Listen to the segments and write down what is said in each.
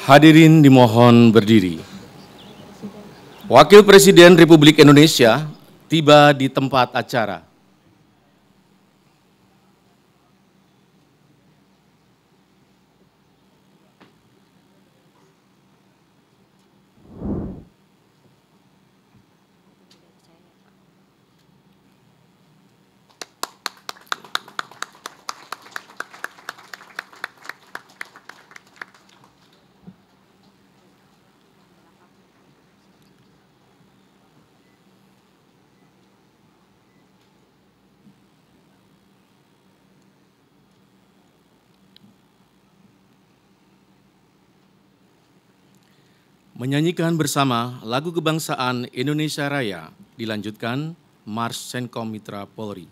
Hadirin dimohon berdiri. Wakil Presiden Republik Indonesia tiba di tempat acara. Menyanyikan bersama lagu kebangsaan Indonesia Raya, dilanjutkan Mars Senkom Mitra Polri.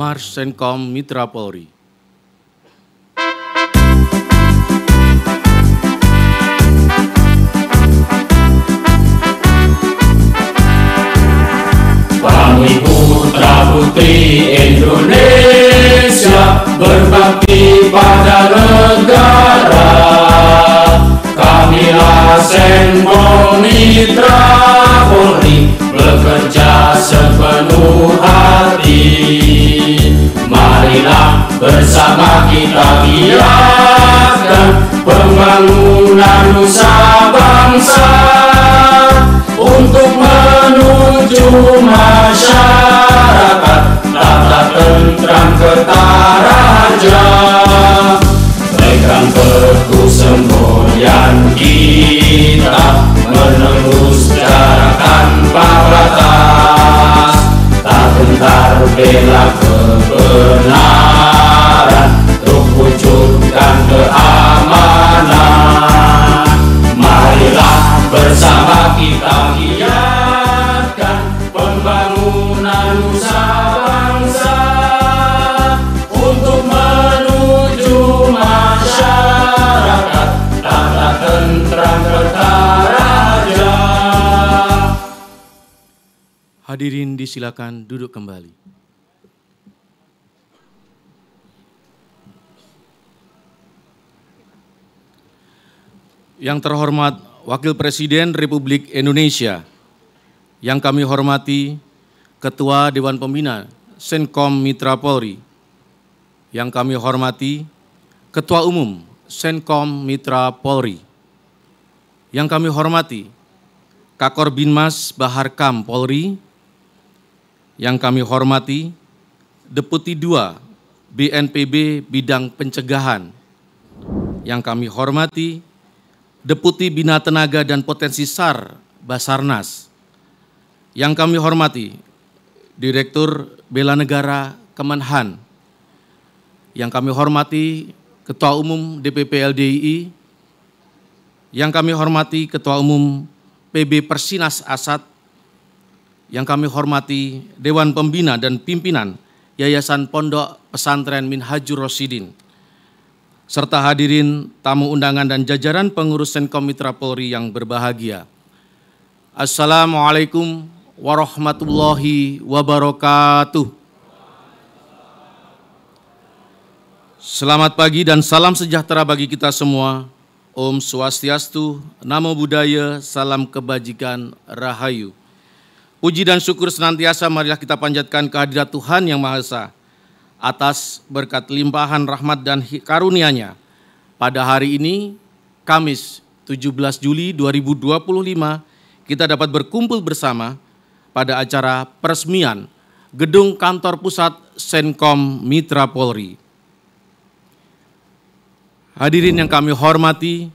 Mars Senkom Mitra Polri. Kami putra putri Indonesia berbakti pada negara. Kamilah Senkom Mitra Polri bekerja sepenuh hati. Marilah bersama kita giatkan pembangunan nusa bangsa untuk menuju masyarakat tata tentram ketaraja. Pegang teguh semboyan kita menembus jarak tanpa batas. Tak gentar bela kebenaran untuk wujudkan keamanan. Marilah bersama kita giatkan pembangunan nusa bangsa untuk menuju masyarakat tata tentram ketaraja. Hadirin disilakan duduk kembali. Yang terhormat Wakil Presiden Republik Indonesia, yang kami hormati Ketua Dewan Pembina Senkom Mitra Polri, yang kami hormati Ketua Umum Senkom Mitra Polri, yang kami hormati Kakor Binmas Baharkam Polri, yang kami hormati Deputi 2 BNPB Bidang Pencegahan, yang kami hormati Deputi Bina Tenaga dan Potensi SAR Basarnas, yang kami hormati Direktur Bela Negara Kemenhan, yang kami hormati Ketua Umum DPP LDII, yang kami hormati Ketua Umum PB Persinas Asad, yang kami hormati Dewan Pembina dan Pimpinan Yayasan Pondok Pesantren Minhajur Rosyidin, serta hadirin tamu undangan dan jajaran pengurus Senkom Mitra Polri yang berbahagia. Assalamualaikum warahmatullahi wabarakatuh. Selamat pagi dan salam sejahtera bagi kita semua. Om Swastiastu, Namo Buddhaya, salam kebajikan, Rahayu. Puji dan syukur senantiasa marilah kita panjatkan kehadirat Tuhan Yang Maha Esa atas berkat limpahan rahmat dan karunia-Nya. Pada hari ini, Kamis 17 Juli 2025, kita dapat berkumpul bersama pada acara peresmian Gedung Kantor Pusat Senkom Mitra Polri. Hadirin yang kami hormati,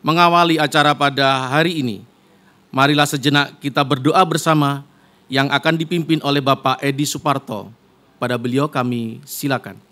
mengawali acara pada hari ini, marilah sejenak kita berdoa bersama yang akan dipimpin oleh Bapak Edi Suparto. Pada beliau kami silakan.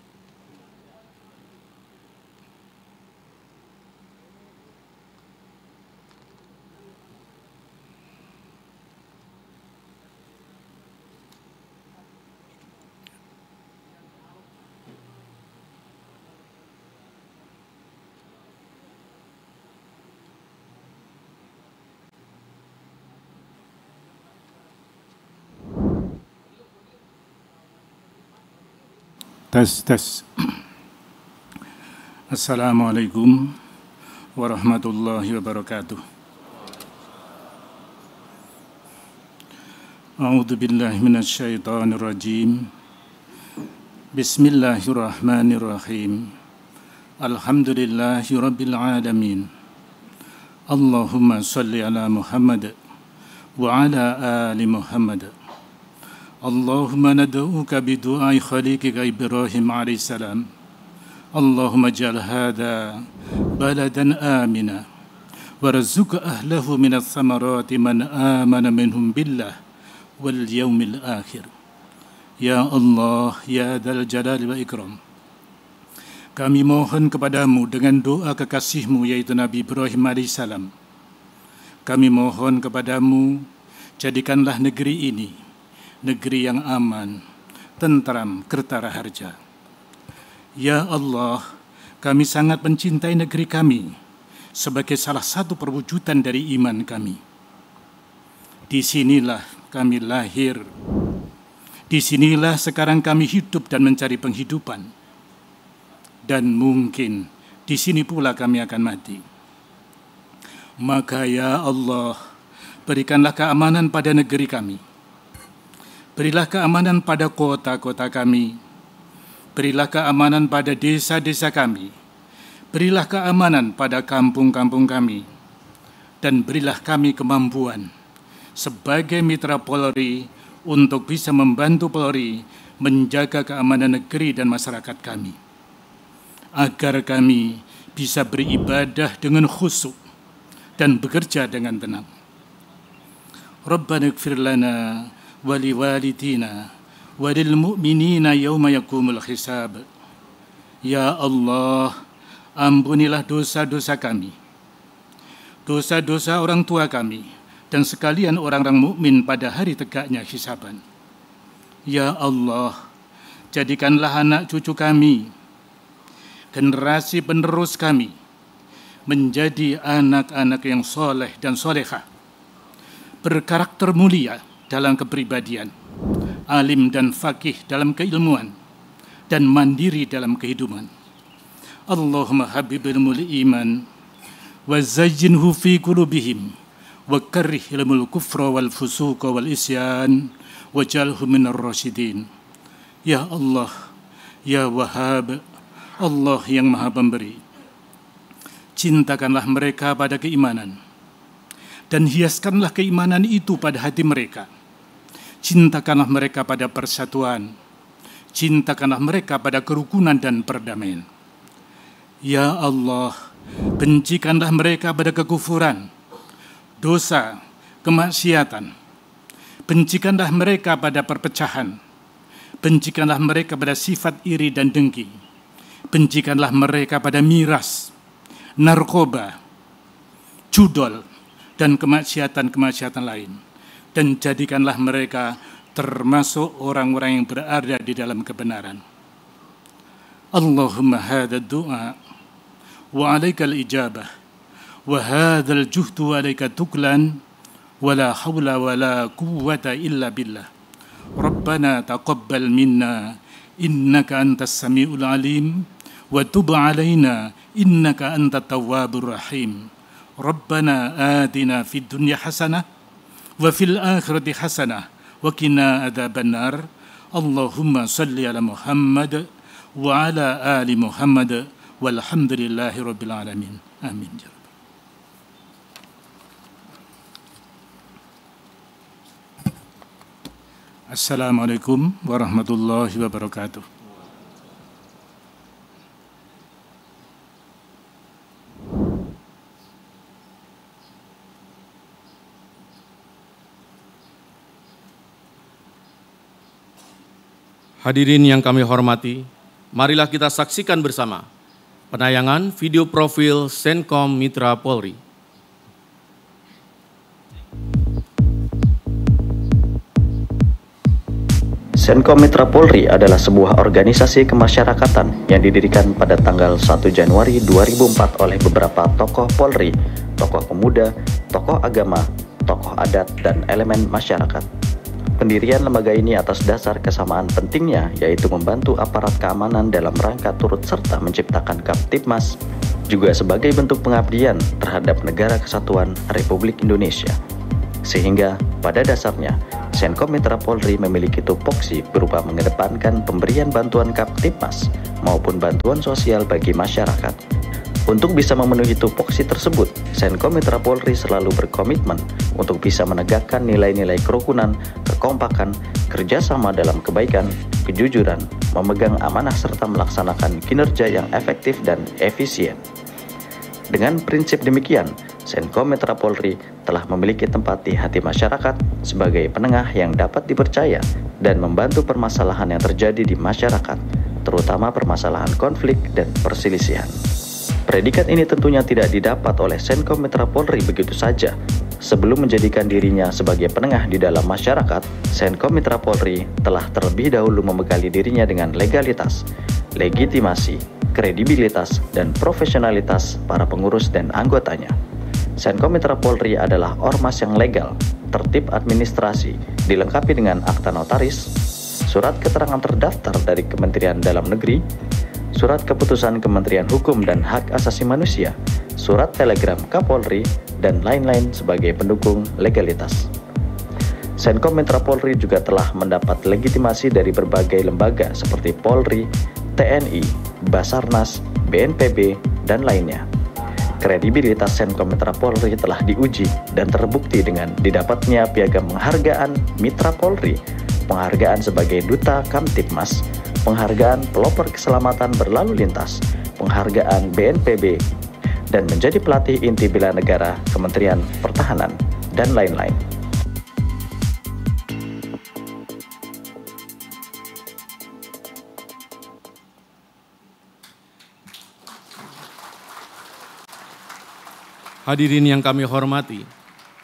Tes. Assalamualaikum warahmatullahi wabarakatuh. A'udzu billahi minasy syaithanir rajim. Bismillahirrahmanirrahim. Alhamdulillahi rabbil alamin. Allahumma shalli ala Muhammad wa ala ali Muhammad. Allahumma nad'uka bidu'ai khaliqika Ibrahim alaihissalam. Allahumma ja'al hadha baladan amina warzuq ahlahu minas samarati man amana minhum billah wal yaumil akhir. Ya Allah, ya Dzal Jalali wa Ikram, kami mohon kepadamu dengan doa kekasihmu yaitu Nabi Ibrahim alaihissalam. Kami mohon kepadamu, jadikanlah negeri ini negeri yang aman, tentram, kertara harja. Ya Allah, kami sangat mencintai negeri kami sebagai salah satu perwujudan dari iman kami. Di sinilah kami lahir, di sinilah sekarang kami hidup dan mencari penghidupan. Dan mungkin di sini pula kami akan mati. Maka ya Allah, berikanlah keamanan pada negeri kami. Berilah keamanan pada kota-kota kami. Berilah keamanan pada desa-desa kami. Berilah keamanan pada kampung-kampung kami. Dan berilah kami kemampuan sebagai mitra Polri untuk bisa membantu Polri menjaga keamanan negeri dan masyarakat kami, agar kami bisa beribadah dengan khusyuk dan bekerja dengan tenang. Rabbana ighfir lana waliwalidina walil mu'minina yawma yakumul hisab. Ya Allah, ampunilah dosa-dosa kami, dosa-dosa orang tua kami, dan sekalian orang-orang mukmin pada hari tegaknya hisaban. Ya Allah, jadikanlah anak cucu kami, generasi penerus kami, menjadi anak-anak yang soleh dan solehah, berkarakter mulia dalam kepribadian, alim dan faqih dalam keilmuan, dan mandiri dalam kehidupan. Allahumma habibul iman wa zayyinhu fi qulubihim wa karrih ilmul kufra wal fusuqa wal isyan waj'alhum minar rasyidin. Ya Allah, ya Wahhab, Allah yang Maha Pemberi, cintakanlah mereka pada keimanan dan hiaskanlah keimanan itu pada hati mereka. Cintakanlah mereka pada persatuan, cintakanlah mereka pada kerukunan dan perdamaian. Ya Allah, bencikanlah mereka pada kekufuran, dosa, kemaksiatan. Bencikanlah mereka pada perpecahan, bencikanlah mereka pada sifat iri dan dengki, Bencikanlah mereka pada miras, narkoba, judol, dan kemaksiatan-kemaksiatan lain. Dan jadikanlah mereka termasuk orang-orang yang berada di dalam kebenaran. Allahumma hadha du'a wa alaikal ijabah wa hadhal juhdu wa alaika tuklan wa la hawla wa la quwwata illa billah. Rabbana taqabbal minna innaka antas sami'ul alim wa tub alaina innaka antat tawwabur rahim. Rabbana atina fid dunya hasanah wa fil akhirati hasanah wa qina adzabannar. Allahumma salli ala Muhammad wa ala ali Muhammad walhamdulillahi rabbil alamin. Amin. Assalamualaikum warahmatullahi wabarakatuh. Hadirin yang kami hormati, marilah kita saksikan bersama penayangan video profil Senkom Mitra Polri. Senkom Mitra Polri adalah sebuah organisasi kemasyarakatan yang didirikan pada tanggal 1 Januari 2004 oleh beberapa tokoh Polri, tokoh pemuda, tokoh agama, tokoh adat, dan elemen masyarakat. Pendirian lembaga ini atas dasar kesamaan pentingnya, yaitu membantu aparat keamanan dalam rangka turut serta menciptakan Kamtibmas, juga sebagai bentuk pengabdian terhadap Negara Kesatuan Republik Indonesia. Sehingga pada dasarnya, Senkom Mitra Polri memiliki tupoksi berupa mengedepankan pemberian bantuan Kamtibmas maupun bantuan sosial bagi masyarakat. Untuk bisa memenuhi tupoksi tersebut, Senkom Mitra Polri selalu berkomitmen untuk bisa menegakkan nilai-nilai kerukunan, kekompakan, kerjasama dalam kebaikan, kejujuran, memegang amanah serta melaksanakan kinerja yang efektif dan efisien. Dengan prinsip demikian, Senkom Mitra Polri telah memiliki tempat di hati masyarakat sebagai penengah yang dapat dipercaya dan membantu permasalahan yang terjadi di masyarakat, terutama permasalahan konflik dan perselisihan. Predikat ini tentunya tidak didapat oleh Senkom Mitra Polri begitu saja. Sebelum menjadikan dirinya sebagai penengah di dalam masyarakat, Senkom Mitra Polri telah terlebih dahulu membekali dirinya dengan legalitas, legitimasi, kredibilitas, dan profesionalitas para pengurus dan anggotanya. Senkom Mitra Polri adalah ormas yang legal, tertib administrasi, dilengkapi dengan akta notaris, surat keterangan terdaftar dari Kementerian Dalam Negeri, surat keputusan Kementerian Hukum dan Hak Asasi Manusia, surat telegram Kapolri, dan lain-lain sebagai pendukung legalitas. Senkom Mitra Polri juga telah mendapat legitimasi dari berbagai lembaga seperti Polri, TNI, Basarnas, BNPB, dan lainnya. Kredibilitas Senkom Mitra Polri telah diuji dan terbukti dengan didapatnya piagam penghargaan Mitra Polri, penghargaan sebagai Duta Kamtibmas, penghargaan pelopor keselamatan berlalu lintas, penghargaan BNPB, dan menjadi pelatih inti bela negara Kementerian Pertahanan, dan lain-lain. Hadirin yang kami hormati,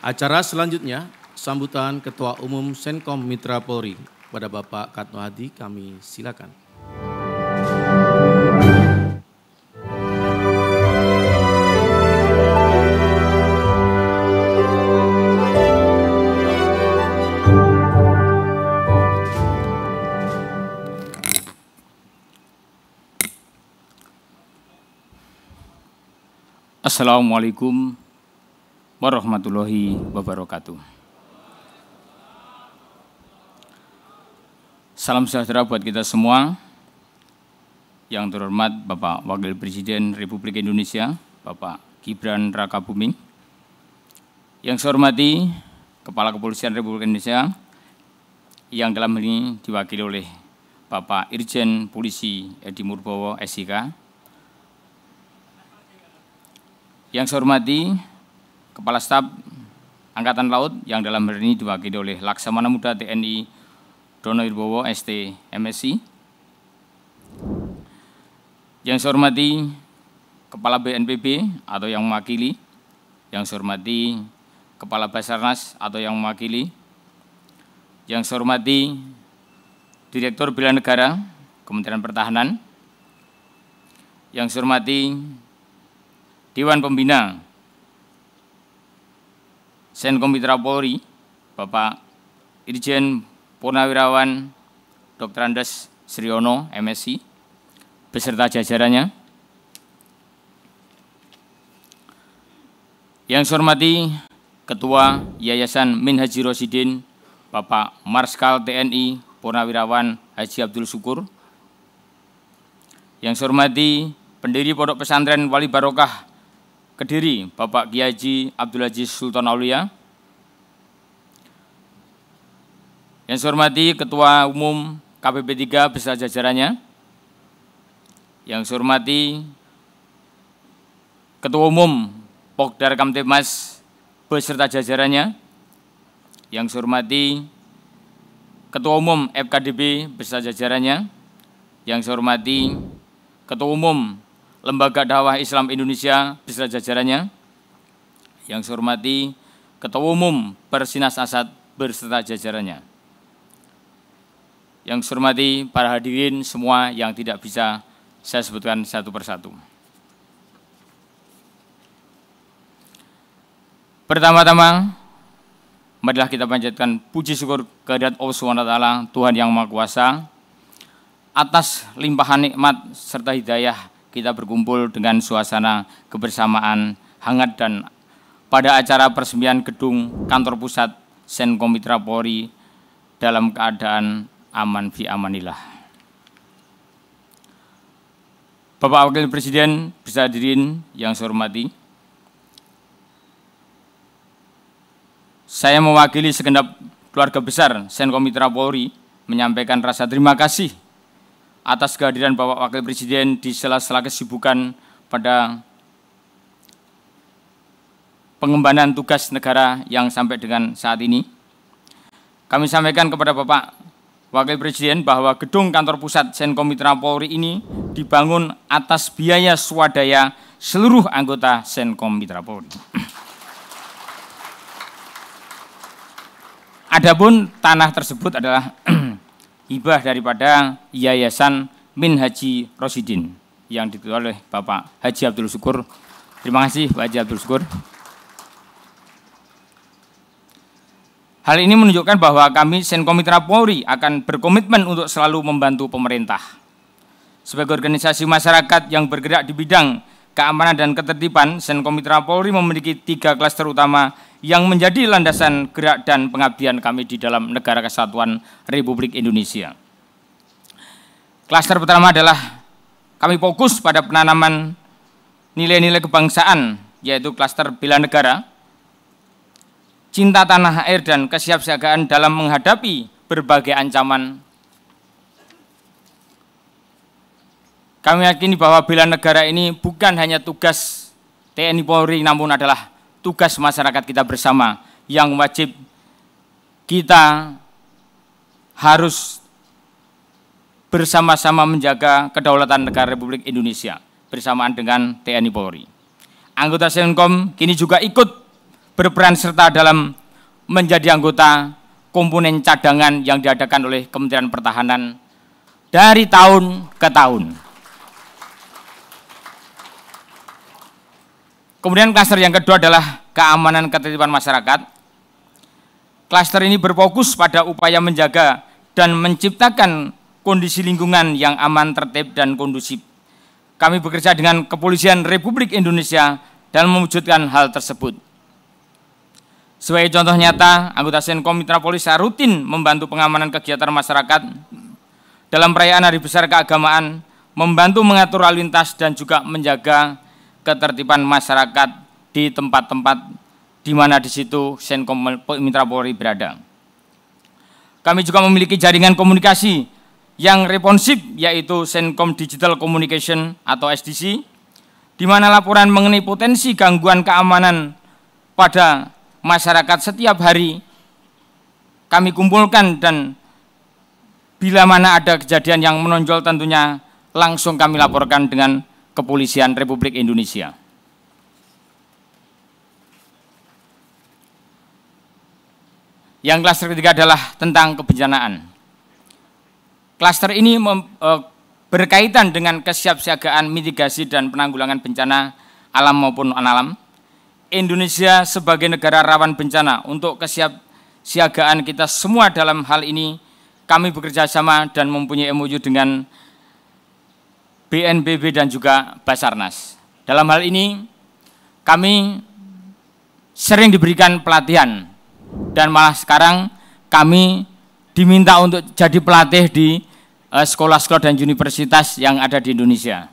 acara selanjutnya sambutan Ketua Umum Senkom Mitra Polri kepada Bapak Katno Hadi, kami silakan. Assalamualaikum warahmatullahi wabarakatuh. Salam sejahtera buat kita semua. Yang terhormat Bapak Wakil Presiden Republik Indonesia, Bapak Gibran Rakabuming. Yang saya hormati Kepala Kepolisian Republik Indonesia, yang dalam hal ini diwakili oleh Bapak Irjen Polisi Edi Murbowo, SIK. Yang saya hormati Kepala Staf Angkatan Laut, yang dalam hal ini diwakili oleh Laksamana Muda TNI Dono Wirbowo, ST, MSI. Yang saya hormati Kepala BNPB atau yang mewakili, yang saya hormati Kepala Basarnas atau yang mewakili, yang saya hormati Direktur Bela Negara Kementerian Pertahanan, yang saya hormati Dewan Pembina Senkom Mitra Polri, Bapak Irjen Purnawirawan Dr. Andes Sriono, MSI, beserta jajarannya. Yang saya hormati Ketua Yayasan Min Haji Rosidin, Bapak Marskal TNI Purnawirawan Haji Abdul Syukur. Yang saya hormati pendiri Pondok Pesantren Wali Barokah Kediri, Bapak Kiai Haji Abdul Aziz Sultan Aulia. Yang saya hormati Ketua Umum KPP 3 beserta jajarannya. Yang saya hormati Ketua Umum Pokdar Kamtibmas beserta jajarannya. Yang saya hormati Ketua Umum FKDB beserta jajarannya. Yang saya hormati Ketua Umum Lembaga Dakwah Islam Indonesia beserta jajarannya. Yang saya hormati Ketua Umum Persinas Asad beserta jajarannya. Yang saya hormati para hadirin semua yang tidak bisa saya sebutkan satu persatu. Pertama-tama, marilah kita panjatkan puji syukur kehadirat Allah SWT, Tuhan Yang Maha Kuasa, atas limpahan nikmat serta hidayah kita berkumpul dengan suasana kebersamaan hangat dan pada acara peresmian gedung kantor pusat Senkom Mitra Polri dalam keadaan aman fi amanillah. Bapak Wakil Presiden beserta hadirin yang saya hormati, saya mewakili segenap keluarga besar Senkom Mitra Polri menyampaikan rasa terima kasih atas kehadiran Bapak Wakil Presiden di sela-sela kesibukan pada pengembangan tugas negara yang sampai dengan saat ini. Kami sampaikan kepada Bapak Wakil Presiden bahwa gedung kantor pusat Senkom Mitra Polri ini dibangun atas biaya swadaya seluruh anggota Senkom Mitra Polri. Adapun tanah tersebut adalah hibah daripada Yayasan Min Haji Rosidin yang diketuai oleh Bapak Haji Abdul Syukur. Terima kasih Pak Haji Abdul Syukur. Hal ini menunjukkan bahwa kami Senkom Mitra Polri akan berkomitmen untuk selalu membantu pemerintah. Sebagai organisasi masyarakat yang bergerak di bidang keamanan dan ketertiban, Senkom Mitra Polri memiliki 3 klaster utama yang menjadi landasan gerak dan pengabdian kami di dalam Negara Kesatuan Republik Indonesia. Klaster pertama adalah kami fokus pada penanaman nilai-nilai kebangsaan, yaitu klaster bela negara, cinta tanah air, dan kesiapsiagaan dalam menghadapi berbagai ancaman. Kami yakini bahwa bela negara ini bukan hanya tugas TNI Polri, namun adalah tugas masyarakat kita bersama yang wajib kita harus bersama-sama menjaga kedaulatan negara Republik Indonesia bersamaan dengan TNI Polri. Anggota Senkom kini juga ikut berperan serta dalam menjadi anggota komponen cadangan yang diadakan oleh Kementerian Pertahanan dari tahun ke tahun. Kemudian klaster yang kedua adalah keamanan ketertiban masyarakat. Klaster ini berfokus pada upaya menjaga dan menciptakan kondisi lingkungan yang aman, tertib, dan kondusif. Kami bekerja dengan Kepolisian Republik Indonesia dalam mewujudkan hal tersebut. Sebagai contoh nyata, anggota Senkom Mitra Polri rutin membantu pengamanan kegiatan masyarakat dalam perayaan hari besar keagamaan, membantu mengatur lalu lintas, dan juga menjaga ketertiban masyarakat di tempat-tempat di mana di situ Senkom Mitra Polri berada. Kami juga memiliki jaringan komunikasi yang responsif, yaitu Senkom Digital Communication atau SDC, di mana laporan mengenai potensi gangguan keamanan pada masyarakat setiap hari kami kumpulkan, dan bila mana ada kejadian yang menonjol tentunya langsung kami laporkan dengan Kepolisian Republik Indonesia. Yang klaster ketiga adalah tentang kebencanaan. Klaster ini berkaitan dengan kesiapsiagaan mitigasi dan penanggulangan bencana alam maupun non-alam. Indonesia sebagai negara rawan bencana, untuk kesiapsiagaan kita semua dalam hal ini, kami bekerja sama dan mempunyai MOU dengan BNPB dan juga Basarnas. Dalam hal ini, kami sering diberikan pelatihan, dan malah sekarang kami diminta untuk jadi pelatih di sekolah-sekolah dan universitas yang ada di Indonesia.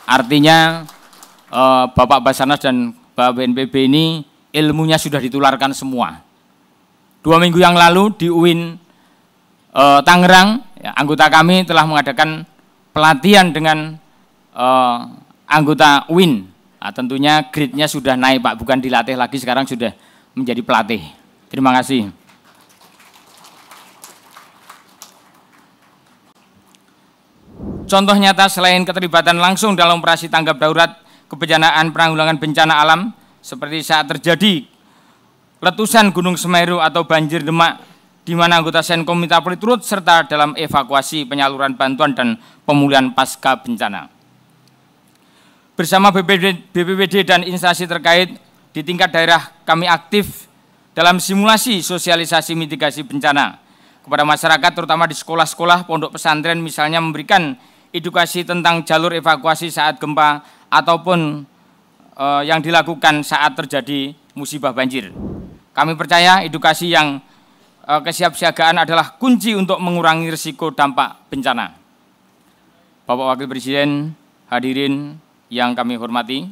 Artinya Bapak Basarnas dan Bapak BNPB ini ilmunya sudah ditularkan semua. 2 minggu yang lalu di UIN Tangerang, ya, anggota kami telah mengadakan pelatihan dengan anggota UIN. Nah, tentunya grade-nya sudah naik Pak, bukan dilatih lagi, sekarang sudah menjadi pelatih. Terima kasih. Contoh nyata selain keterlibatan langsung dalam operasi tanggap darurat kebencanaan penanggulangan bencana alam, seperti saat terjadi letusan Gunung Semeru atau banjir Demak, di mana anggota Senkom Mitra Polri turut serta dalam evakuasi, penyaluran bantuan, dan pemulihan pasca bencana. Bersama BPBD dan instansi terkait di tingkat daerah, kami aktif dalam simulasi sosialisasi mitigasi bencana kepada masyarakat, terutama di sekolah-sekolah, pondok pesantren, misalnya memberikan edukasi tentang jalur evakuasi saat gempa ataupun yang dilakukan saat terjadi musibah banjir. Kami percaya edukasi yang kesiapsiagaan adalah kunci untuk mengurangi risiko dampak bencana. Bapak Wakil Presiden, hadirin yang kami hormati,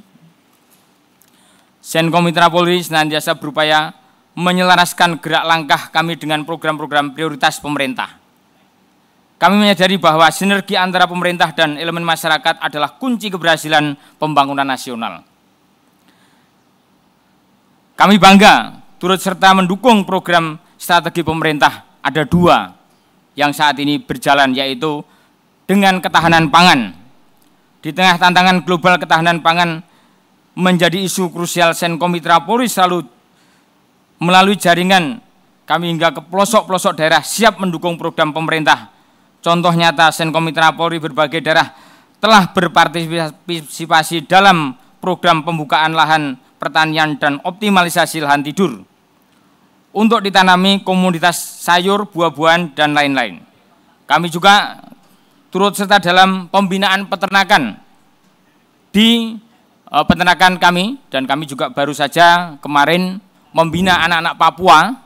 Senkom Mitra Polri senantiasa berupaya menyelaraskan gerak langkah kami dengan program-program prioritas pemerintah. Kami menyadari bahwa sinergi antara pemerintah dan elemen masyarakat adalah kunci keberhasilan pembangunan nasional. Kami bangga turut serta mendukung program strategi pemerintah. Ada 2 yang saat ini berjalan, yaitu dengan ketahanan pangan. Di tengah tantangan global, ketahanan pangan menjadi isu krusial. Senkom Mitra Polri selalu melalui jaringan kami hingga ke pelosok-pelosok daerah siap mendukung program pemerintah. Contoh nyata, Senkom Mitra Polri berbagai daerah telah berpartisipasi dalam program pembukaan lahan pertanian dan optimalisasi lahan tidur untuk ditanami komoditas sayur, buah-buahan, dan lain-lain. Kami juga turut serta dalam pembinaan peternakan di peternakan kami, dan kami juga baru saja kemarin membina anak-anak Papua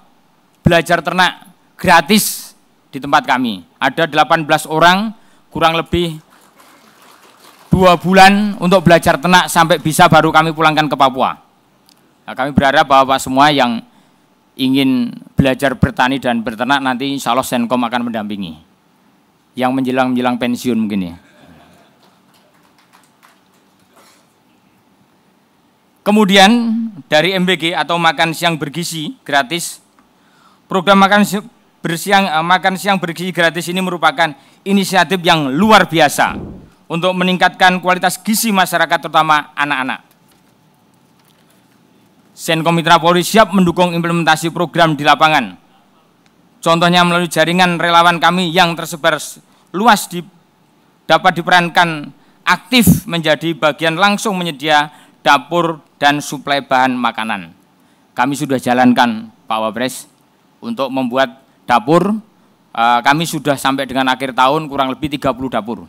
belajar ternak gratis di tempat kami. Ada 18 orang, kurang lebih 2 bulan untuk belajar ternak sampai bisa baru kami pulangkan ke Papua. Nah, kami berharap bahwa semua yang ingin belajar bertani dan berternak nanti insya Allah Senkom akan mendampingi. Yang menjelang pensiun mungkin ya. Kemudian dari MBG atau makan siang bergizi gratis, program makan siang bergizi gratis ini merupakan inisiatif yang luar biasa untuk meningkatkan kualitas gizi masyarakat, terutama anak-anak. Senkom Mitra Polri siap mendukung implementasi program di lapangan. Contohnya melalui jaringan relawan kami yang tersebar luas dapat diperankan aktif menjadi bagian langsung menyedia dapur dan suplai bahan makanan. Kami sudah jalankan Pak Wapres untuk membuat dapur. Kami sudah sampai dengan akhir tahun kurang lebih 30 dapur.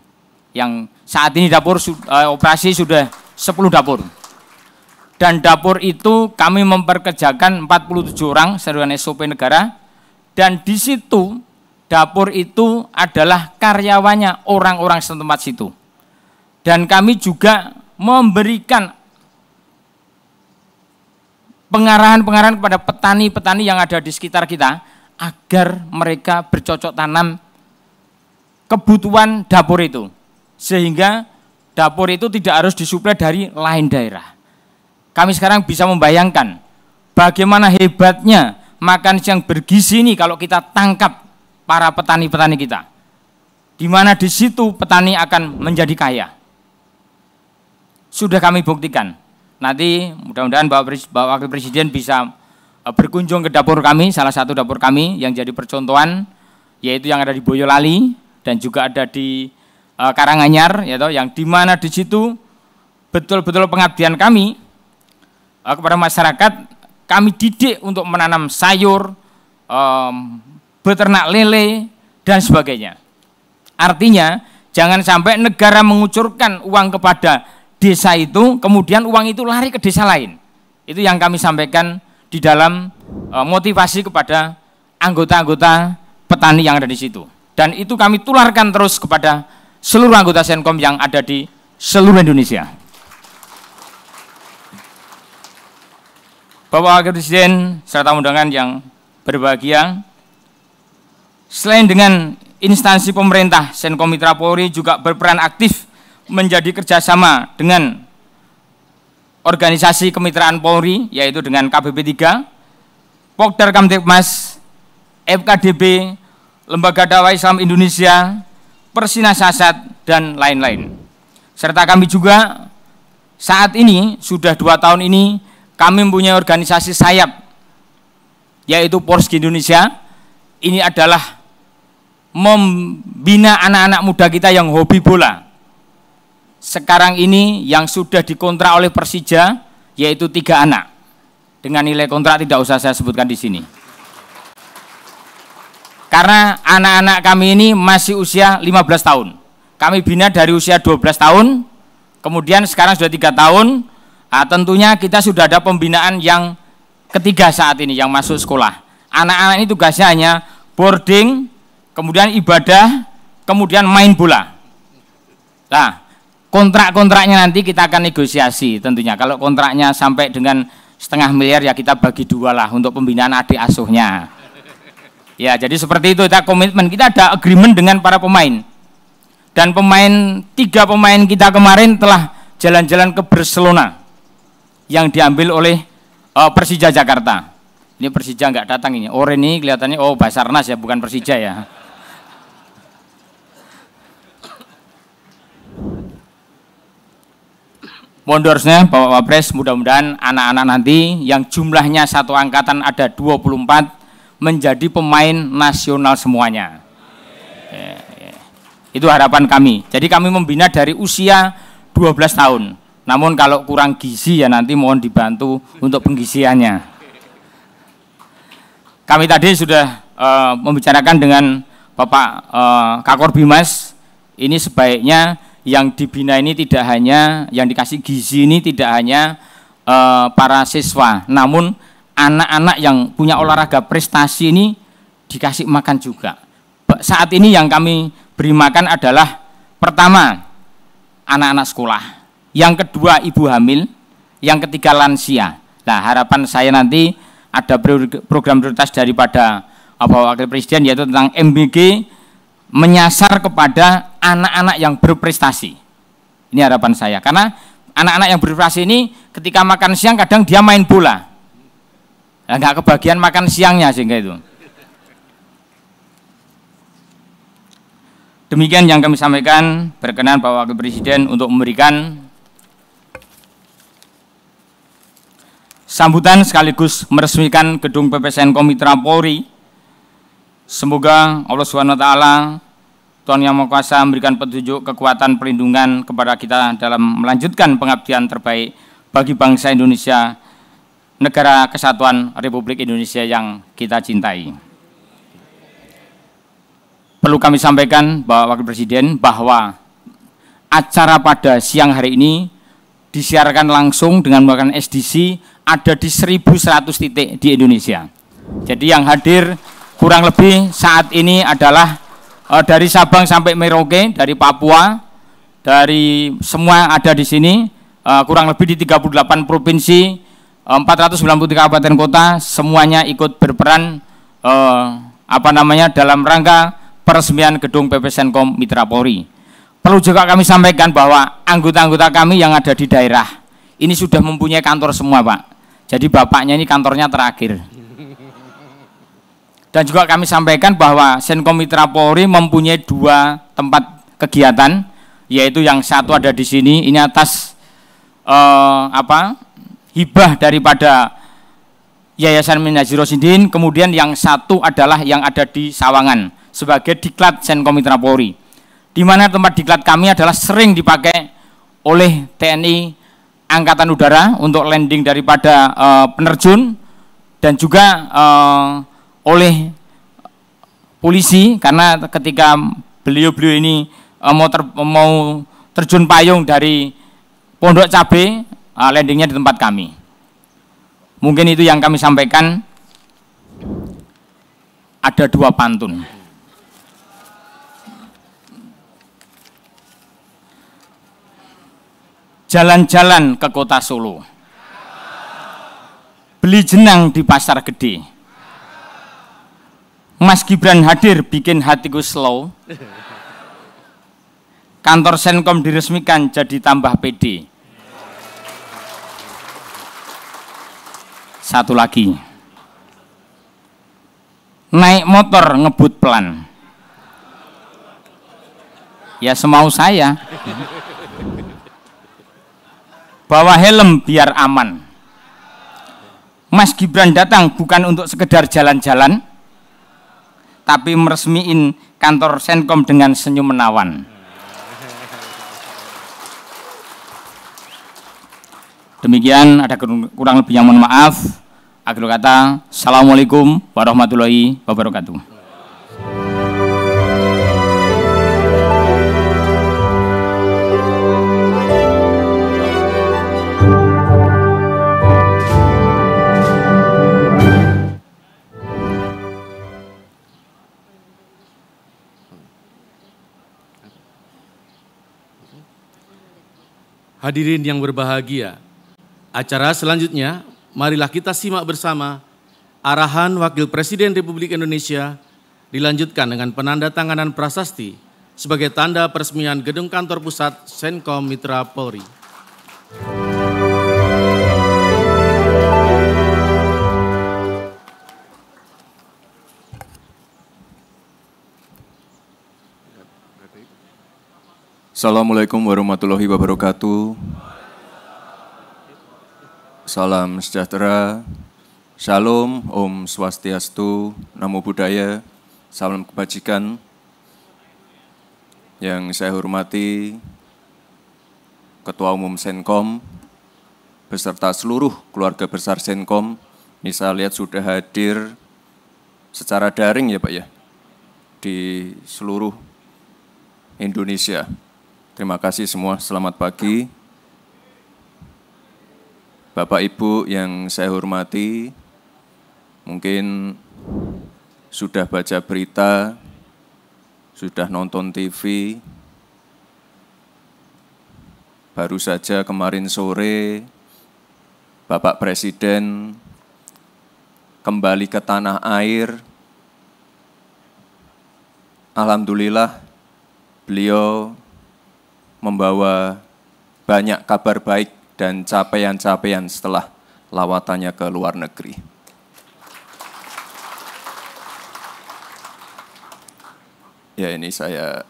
Yang saat ini dapur operasi sudah 10 dapur. Dan dapur itu kami memperkerjakan 47 orang sesuai SOP negara. Dan di situ dapur itu adalah karyawannya orang-orang setempat situ. Dan kami juga memberikan pengarahan-pengarahan kepada petani-petani yang ada di sekitar kita agar mereka bercocok tanam kebutuhan dapur itu. Sehingga dapur itu tidak harus disuplai dari lain daerah. Kami sekarang bisa membayangkan bagaimana hebatnya makan siang bergizi ini kalau kita tangkap para petani-petani kita. di mana di situ petani akan menjadi kaya. Sudah kami buktikan. Nanti mudah-mudahan Bapak Wakil Presiden bisa berkunjung ke dapur kami, salah satu dapur kami yang jadi percontohan, yaitu yang ada di Boyolali dan juga ada di Karanganyar, yaitu yang di mana di situ betul-betul pengabdian kami kepada masyarakat. Kami didik untuk menanam sayur, beternak lele, dan sebagainya. Artinya, jangan sampai negara mengucurkan uang kepada desa itu, kemudian uang itu lari ke desa lain. Itu yang kami sampaikan di dalam motivasi kepada anggota-anggota petani yang ada di situ. Dan itu kami tularkan terus kepada seluruh anggota Senkom yang ada di seluruh Indonesia. Bapak Wakil Presiden serta undangan yang berbahagia, selain dengan instansi pemerintah, Senkom Mitra Polri juga berperan aktif menjadi kerjasama dengan organisasi kemitraan Polri, yaitu dengan KBP 3, Pokdar Kamtipmas, FKDB, Lembaga Dakwah Islam Indonesia, Persinas Asad, dan lain-lain. Serta kami juga saat ini, sudah 2 tahun ini, kami mempunyai organisasi sayap, yaitu Polski Indonesia. Ini adalah membina anak-anak muda kita yang hobi bola. Sekarang ini yang sudah dikontrak oleh Persija, yaitu 3 anak. Dengan nilai kontrak tidak usah saya sebutkan di sini. Karena anak-anak kami ini masih usia 15 tahun. Kami bina dari usia 12 tahun, kemudian sekarang sudah 3 tahun. Nah, tentunya kita sudah ada pembinaan yang ketiga saat ini, yang masuk sekolah. Anak-anak ini tugasnya hanya boarding, kemudian ibadah, kemudian main bola. Nah, kontrak-kontraknya nanti kita akan negosiasi tentunya. Kalau kontraknya sampai dengan 0,5 miliar ya kita bagi 2 lah untuk pembinaan adik asuhnya. Ya, jadi seperti itu kita komitmen. Kita ada agreement dengan para pemain. Dan 3 pemain kita kemarin telah jalan-jalan ke Barcelona yang diambil oleh Persija Jakarta. Ini Persija nggak datang ini. Oren ini kelihatannya Basarnas ya, bukan Persija ya. Mondorsnya Bapak Wapres, mudah-mudahan anak-anak nanti yang jumlahnya satu angkatan ada 24 menjadi pemain nasional semuanya. Itu harapan kami. Jadi kami membina dari usia 12 tahun. Namun kalau kurang gizi ya nanti mohon dibantu untuk penggiziannya. Kami tadi sudah membicarakan dengan Bapak Kakor Bimas, ini sebaiknya yang dibina ini tidak hanya, yang dikasih gizi ini tidak hanya para siswa, namun anak-anak yang punya olahraga prestasi ini dikasih makan juga. Saat ini yang kami beri makan adalah pertama anak-anak sekolah, yang kedua ibu hamil, yang ketiga lansia. Nah, harapan saya nanti ada program prioritas daripada Bapak Wakil Presiden, yaitu tentang MBG menyasar kepada anak-anak yang berprestasi. Ini harapan saya, karena anak-anak yang berprestasi ini ketika makan siang kadang dia main bola, nah, nggak kebagian makan siangnya sehingga itu. Demikian yang kami sampaikan, berkenan Bapak Wakil Presiden untuk memberikan sambutan sekaligus meresmikan gedung PPSenkom Mitra Polri. Semoga Allah SWT, Tuhan Yang Maha Kuasa, memberikan petunjuk, kekuatan, perlindungan kepada kita dalam melanjutkan pengabdian terbaik bagi bangsa Indonesia, negara kesatuan Republik Indonesia yang kita cintai. Perlu kami sampaikan Bapak Wakil Presiden bahwa acara pada siang hari ini disiarkan langsung dengan menggunakan SDC ada di 1.100 titik di Indonesia. Jadi yang hadir kurang lebih saat ini adalah dari Sabang sampai Merauke, dari Papua, dari semua ada di sini, kurang lebih di 38 provinsi, 493 kabupaten kota, semuanya ikut berperan dalam rangka peresmian gedung PPSenkom Mitra Polri. Perlu juga kami sampaikan bahwa anggota-anggota kami yang ada di daerah ini sudah mempunyai kantor semua, Pak. Jadi bapaknya ini kantornya terakhir. Dan juga kami sampaikan bahwa Senkom Mitra Polri mempunyai 2 tempat kegiatan, yaitu yang satu ada di sini. Ini atas hibah daripada Yayasan Minhajul Rosyidin. Kemudian yang satu adalah yang ada di Sawangan sebagai diklat Senkom Mitra Polri, di mana tempat diklat kami adalah sering dipakai oleh TNI Angkatan Udara untuk landing daripada penerjun, dan juga oleh polisi, karena ketika beliau-beliau ini mau terjun payung dari Pondok Cabe, landingnya di tempat kami. Mungkin itu yang kami sampaikan. Ada 2 pantun. Jalan-jalan ke kota Solo, beli jenang di pasar gede. Mas Gibran hadir bikin hatiku slow. Kantor Senkom diresmikan jadi tambah pede. Satu lagi, naik motor ngebut pelan. Ya semau saya. Bawa helm biar aman. Mas Gibran datang bukan untuk sekedar jalan-jalan, tapi meresmiin kantor Senkom dengan senyum menawan. Demikian, ada kurang lebihnya mohon maaf. Akhir kata, Assalamualaikum warahmatullahi wabarakatuh. Hadirin yang berbahagia, acara selanjutnya, marilah kita simak bersama arahan Wakil Presiden Republik Indonesia dilanjutkan dengan penandatanganan prasasti sebagai tanda peresmian gedung kantor pusat Senkom Mitra Polri. Assalamualaikum warahmatullahi wabarakatuh. Salam sejahtera, Shalom, Om Swastiastu, Namo Buddhaya, salam kebajikan. Yang saya hormati Ketua Umum Senkom beserta seluruh keluarga besar Senkom, ini saya lihat sudah hadir secara daring ya Pak ya, di seluruh Indonesia. Terima kasih semua, selamat pagi. Bapak Ibu yang saya hormati, mungkin sudah baca berita, sudah nonton TV. Baru saja kemarin sore, Bapak Presiden kembali ke tanah air. Alhamdulillah, beliau membawa banyak kabar baik dan capaian-capaian setelah lawatannya ke luar negeri. Ya, ini saya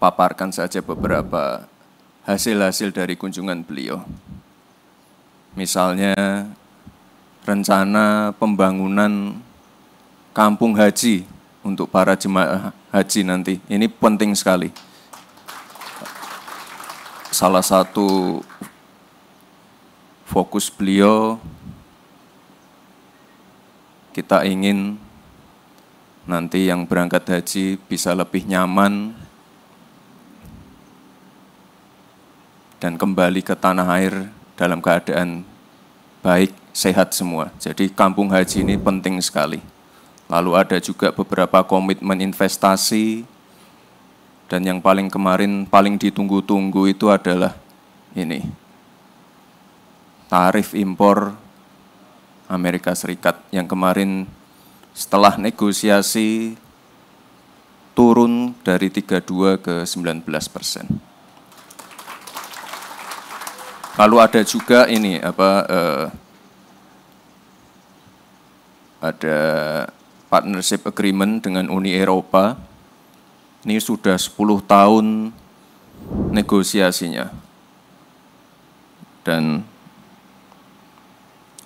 paparkan saja beberapa hasil-hasil dari kunjungan beliau. Misalnya rencana pembangunan kampung haji untuk para jemaah haji nanti. Ini penting sekali. Salah satu fokus beliau, kita ingin nanti yang berangkat haji bisa lebih nyaman dan kembali ke tanah air dalam keadaan baik, sehat semua. Jadi kampung haji ini penting sekali. Lalu ada juga beberapa komitmen investasi, dan yang paling kemarin, paling ditunggu-tunggu itu adalah ini, tarif impor Amerika Serikat yang kemarin setelah negosiasi turun dari 32 ke 19%. Lalu ada juga ini, ada partnership agreement dengan Uni Eropa Ini sudah 10 tahun negosiasinya. Dan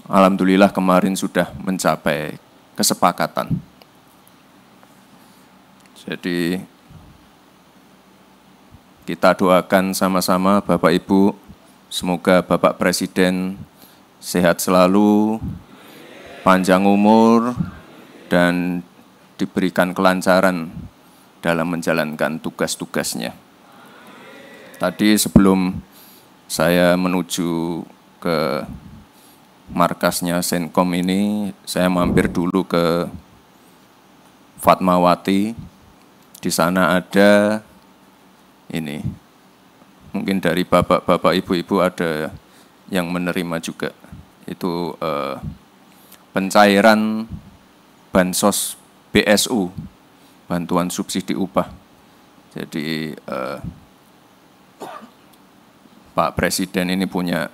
alhamdulillah kemarin sudah mencapai kesepakatan. Jadi kita doakan sama-sama Bapak Ibu, semoga Bapak Presiden sehat selalu, panjang umur, dan diberikan kelancaran dalam menjalankan tugas-tugasnya. Tadi sebelum saya menuju ke markasnya Senkom ini, saya mampir dulu ke Fatmawati. Di sana ada ini, mungkin dari bapak-bapak, ibu-ibu ada yang menerima juga. Itu pencairan bansos BSU, bantuan subsidi upah. Jadi Pak Presiden ini punya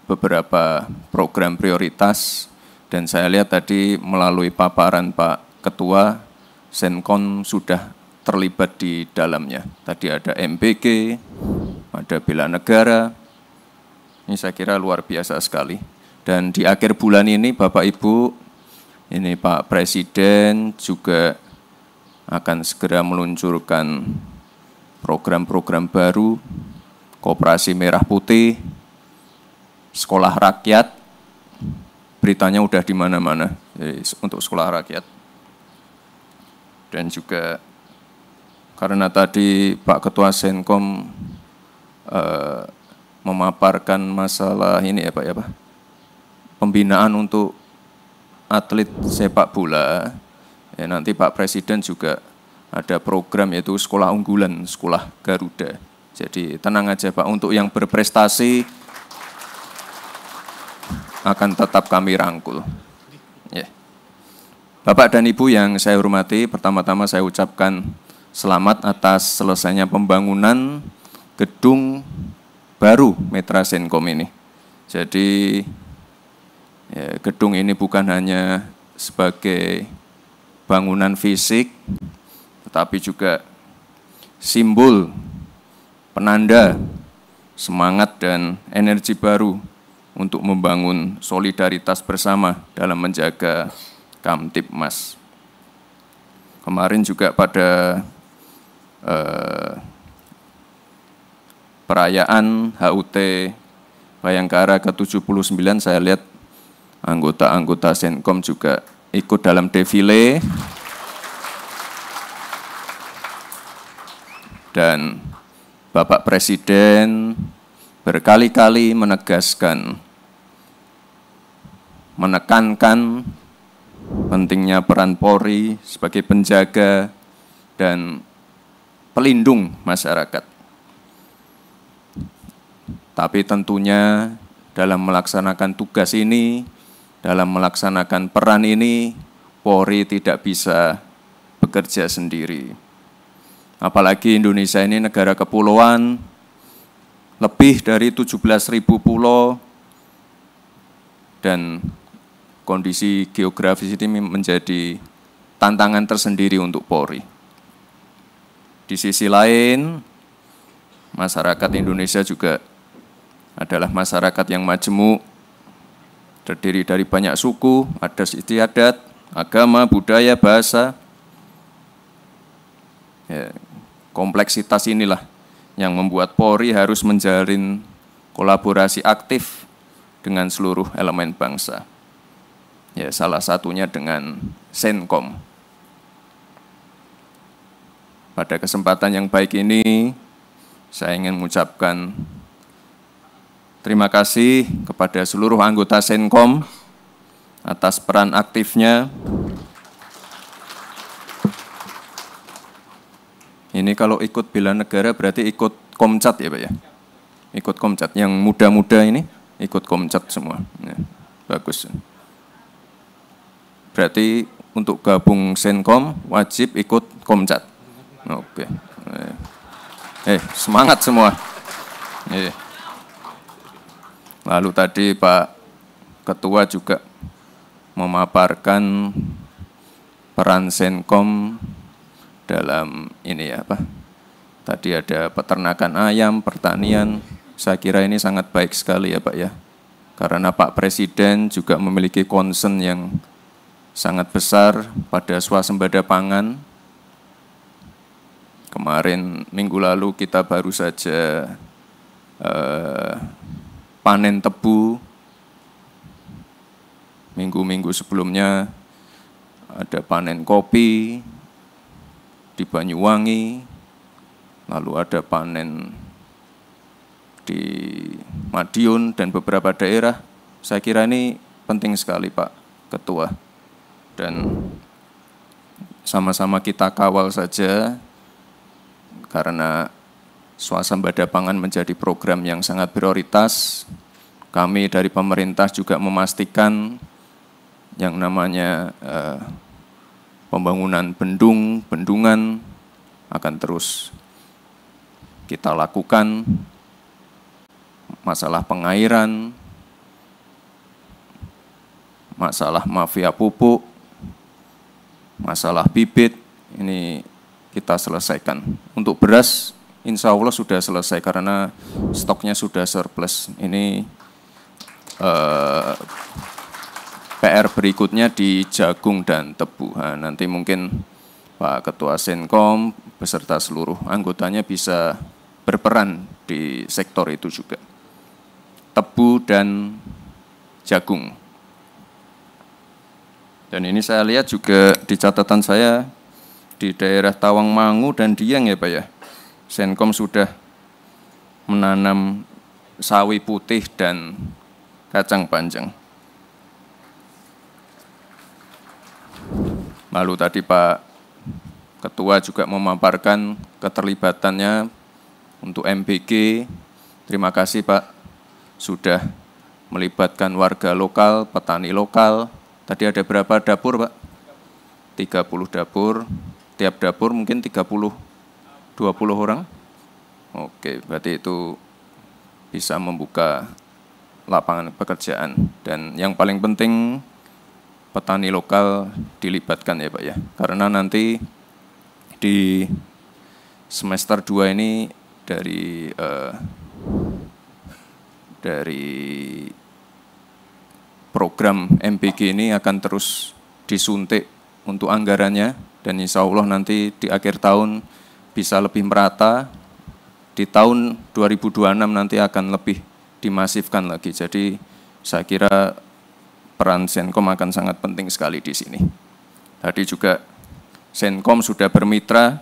beberapa program prioritas, dan saya lihat tadi melalui paparan Pak Ketua, Senkom sudah terlibat di dalamnya. Tadi ada MBG, ada bela negara, ini saya kira luar biasa sekali. Dan di akhir bulan ini Bapak Ibu, ini Pak Presiden juga akan segera meluncurkan program-program baru, Koperasi Merah Putih, Sekolah Rakyat, beritanya udah di mana-mana untuk Sekolah Rakyat. Dan juga karena tadi Pak Ketua Senkom memaparkan masalah ini ya Pak, pembinaan untuk atlet sepak bola, ya nanti Pak Presiden juga ada program yaitu Sekolah Unggulan, Sekolah Garuda. Jadi tenang aja Pak, untuk yang berprestasi akan tetap kami rangkul. Ya. Bapak dan Ibu yang saya hormati, pertama-tama saya ucapkan selamat atas selesainya pembangunan gedung baru Mitra Senkom ini. Jadi ya, gedung ini bukan hanya sebagai bangunan fisik, tetapi juga simbol penanda semangat dan energi baru untuk membangun solidaritas bersama dalam menjaga Kamtibmas. Kemarin juga pada perayaan HUT Bayangkara ke-79 saya lihat anggota-anggota Senkom juga ikut dalam defile. Dan Bapak Presiden berkali-kali menekankan pentingnya peran Polri sebagai penjaga dan pelindung masyarakat. Tapi tentunya dalam melaksanakan tugas ini, dalam melaksanakan peran ini, Polri tidak bisa bekerja sendiri. Apalagi Indonesia ini negara kepulauan, lebih dari 17.000 pulau, dan kondisi geografis ini menjadi tantangan tersendiri untuk Polri. Di sisi lain, masyarakat Indonesia juga adalah masyarakat yang majemuk, terdiri dari banyak suku, adat istiadat, agama, budaya, bahasa. Ya, kompleksitas inilah yang membuat Polri harus menjalin kolaborasi aktif dengan seluruh elemen bangsa. Ya, salah satunya dengan Senkom. Pada kesempatan yang baik ini, saya ingin mengucapkan terima kasih kepada seluruh anggota Senkom atas peran aktifnya. Ini kalau ikut bela negara berarti ikut Komcat ya Pak ya? Ikut Komcat, yang muda-muda ini ikut Komcat semua. Ya, bagus. Berarti untuk gabung Senkom wajib ikut Komcat. Oke. Semangat semua. Lalu tadi Pak Ketua juga memaparkan peran Senkom dalam ini apa? Tadi ada peternakan ayam, pertanian. Saya kira ini sangat baik sekali ya Pak ya. Karena Pak Presiden juga memiliki concern yang sangat besar pada swasembada pangan. Kemarin minggu lalu kita baru saja panen tebu. Minggu-minggu sebelumnya ada panen kopi di Banyuwangi, lalu ada panen di Madiun dan beberapa daerah. Saya kira ini penting sekali Pak Ketua. Dan sama-sama kita kawal saja, karena swasembada pangan menjadi program yang sangat prioritas. Kami dari pemerintah juga memastikan yang namanya pembangunan bendungan akan terus kita lakukan. Masalah pengairan, masalah mafia pupuk, masalah bibit, ini kita selesaikan. Untuk beras, insya Allah sudah selesai karena stoknya sudah surplus. Ini PR berikutnya di jagung dan tebu. Nah, nanti mungkin Pak Ketua Senkom beserta seluruh anggotanya bisa berperan di sektor itu juga. Tebu dan jagung. Dan ini saya lihat juga di catatan saya di daerah Tawangmangu dan Dieng ya Pak ya. Senkom sudah menanam sawi putih dan kacang panjang. Lalu tadi Pak Ketua juga memaparkan keterlibatannya untuk MBG. Terima kasih Pak, sudah melibatkan warga lokal, petani lokal. Tadi ada berapa dapur Pak? 30 dapur, tiap dapur mungkin 20 orang. Oke, berarti itu bisa membuka lapangan pekerjaan. Dan yang paling penting, petani lokal dilibatkan ya Pak ya. Karena nanti di semester 2 ini dari program MBG ini akan terus disuntik untuk anggarannya, dan insya Allah nanti di akhir tahun bisa lebih merata. Di tahun 2026 nanti akan lebih dimasifkan lagi. Jadi saya kira peran Senkom akan sangat penting sekali di sini. Tadi juga Senkom sudah bermitra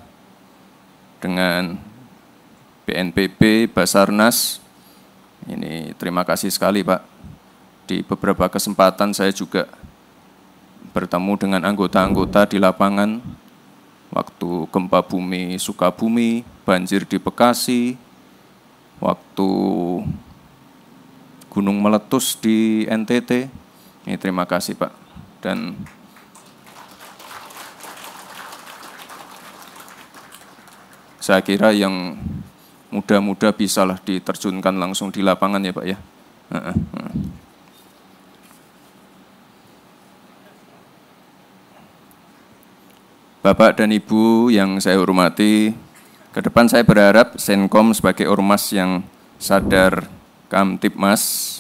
dengan BNPB, Basarnas. Ini terima kasih sekali Pak. Di beberapa kesempatan saya juga bertemu dengan anggota-anggota di lapangan. Waktu gempa bumi Sukabumi, banjir di Bekasi, waktu gunung meletus di NTT. Ini terima kasih Pak. Dan saya kira yang muda-muda bisalah diterjunkan langsung di lapangan ya Pak ya. Bapak dan Ibu yang saya hormati, ke depan saya berharap Senkom sebagai ormas yang sadar Kamtibmas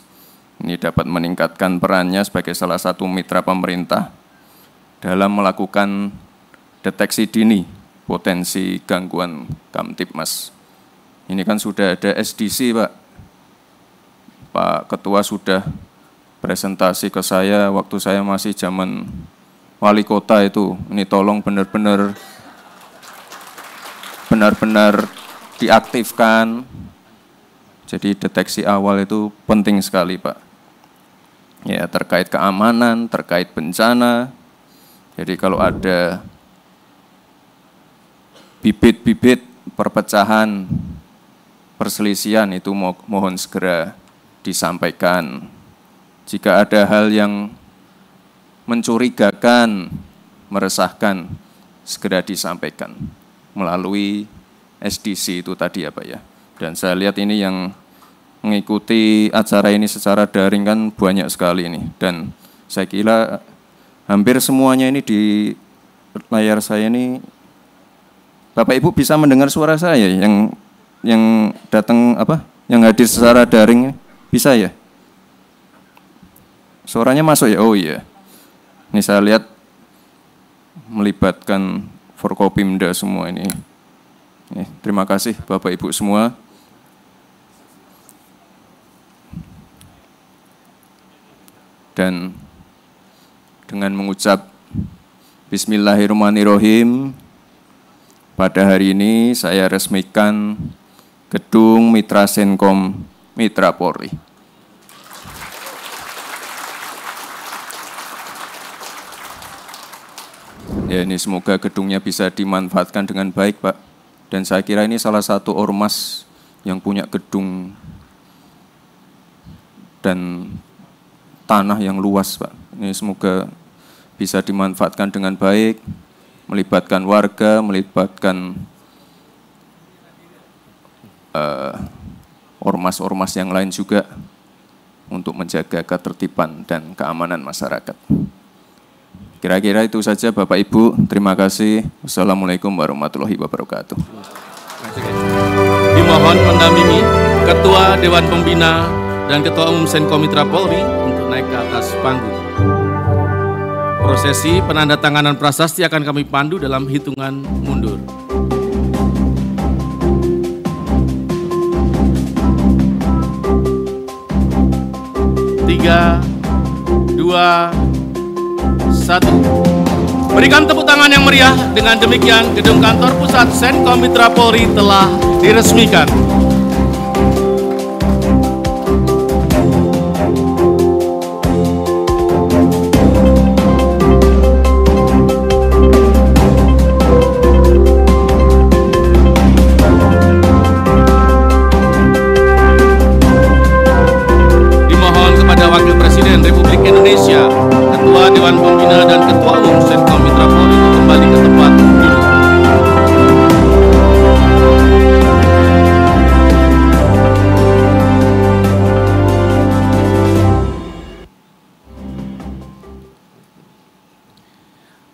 ini dapat meningkatkan perannya sebagai salah satu mitra pemerintah dalam melakukan deteksi dini potensi gangguan Kamtibmas. Ini kan sudah ada SDC Pak. Pak Ketua sudah presentasi ke saya waktu saya masih zaman wali kota itu. Ini tolong benar-benar diaktifkan. Jadi deteksi awal itu penting sekali Pak. Ya, terkait keamanan, terkait bencana. Jadi kalau ada bibit-bibit perpecahan, perselisihan itu mohon segera disampaikan. Jika ada hal yang mencurigakan, meresahkan, segera disampaikan melalui SDC itu tadi ya Pak ya. Dan saya lihat ini yang mengikuti acara ini secara daring kan banyak sekali ini. Dan saya kira hampir semuanya ini di layar saya ini Bapak Ibu bisa mendengar suara saya yang datang yang hadir secara daring bisa ya? Suaranya masuk ya? Oh iya. Ini saya lihat melibatkan Forkopimda semua ini. Terima kasih Bapak Ibu semua. Dan dengan mengucap Bismillahirrahmanirrahim, pada hari ini saya resmikan Gedung Mitra Senkom Mitra Polri. Ya, ini semoga gedungnya bisa dimanfaatkan dengan baik, Pak. Dan saya kira ini salah satu ormas yang punya gedung dan tanah yang luas, Pak. Ini semoga bisa dimanfaatkan dengan baik, melibatkan warga, melibatkan ormas-ormas yang lain juga untuk menjaga ketertiban dan keamanan masyarakat. Kira-kira itu saja Bapak Ibu, terima kasih. Wassalamualaikum warahmatullahi wabarakatuh. Dimohon mendampingi Ketua Dewan Pembina dan Ketua Umum Senkom Mitra Polri untuk naik ke atas panggung. Prosesi penandatanganan prasasti akan kami pandu dalam hitungan mundur. 3, 2, 1. Berikan tepuk tangan yang meriah. Dengan demikian, gedung kantor pusat Senkom Mitra Polri telah diresmikan. Dimohon kepada Wakil Presiden Republik Indonesia, Ketua Dewan Pembina dan Ketua Umum Senkom Mitra Polri untuk kembali ke tempat duduk.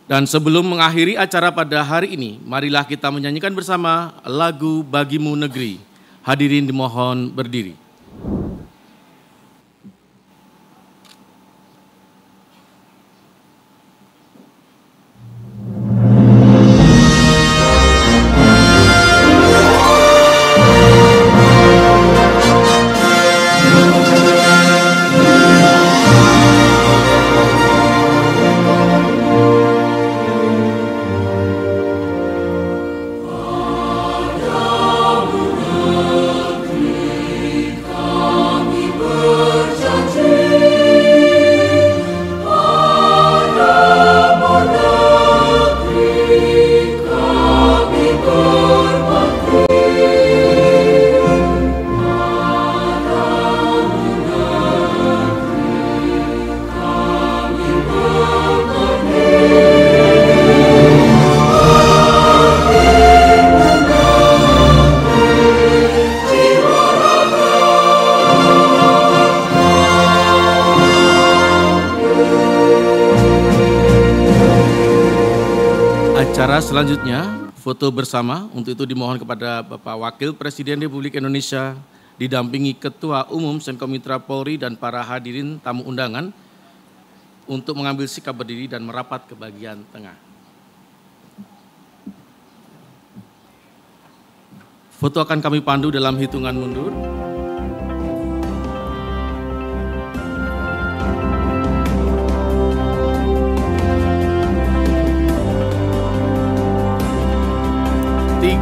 Dan sebelum mengakhiri acara pada hari ini, marilah kita menyanyikan bersama lagu Bagimu Negeri. Hadirin dimohon berdiri. Acara selanjutnya, foto bersama. Untuk itu dimohon kepada Bapak Wakil Presiden Republik Indonesia, didampingi Ketua Umum Senkom Mitra Polri dan para hadirin tamu undangan, untuk mengambil sikap berdiri dan merapat ke bagian tengah. Foto akan kami pandu dalam hitungan mundur.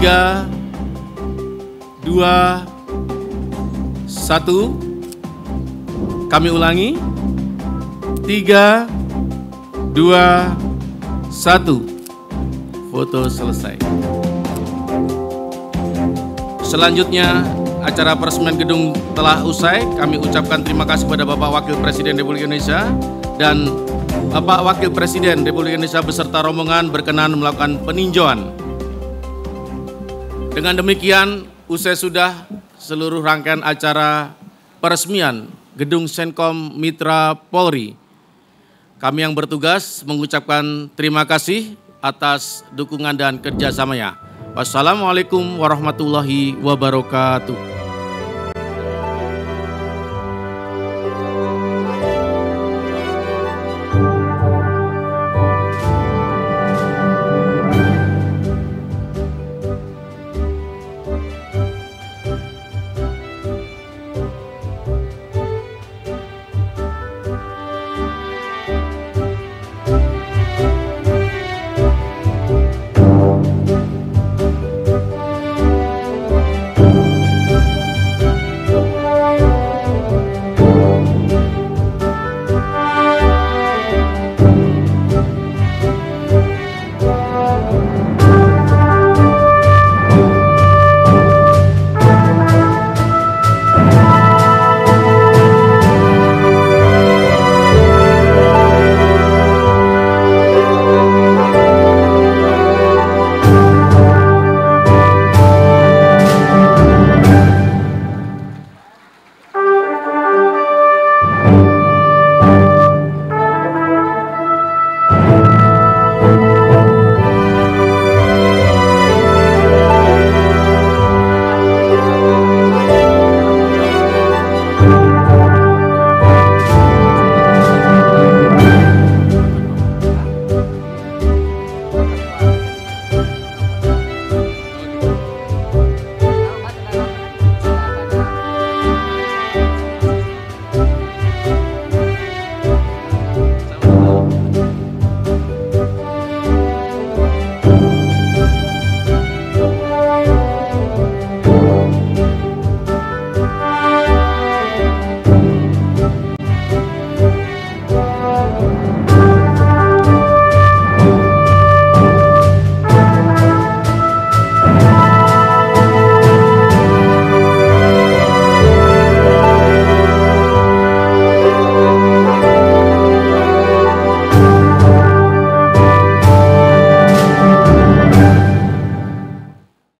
3, 2, 1. Kami ulangi. 3, 2, 1. Foto selesai. Selanjutnya, acara peresmian gedung telah usai. Kami ucapkan terima kasih kepada Bapak Wakil Presiden Republik Indonesia, dan Bapak Wakil Presiden Republik Indonesia beserta rombongan berkenan melakukan peninjauan. Dengan demikian, usai sudah seluruh rangkaian acara peresmian Gedung Senkom Mitra Polri. Kami yang bertugas mengucapkan terima kasih atas dukungan dan kerjasamanya. Wassalamualaikum warahmatullahi wabarakatuh.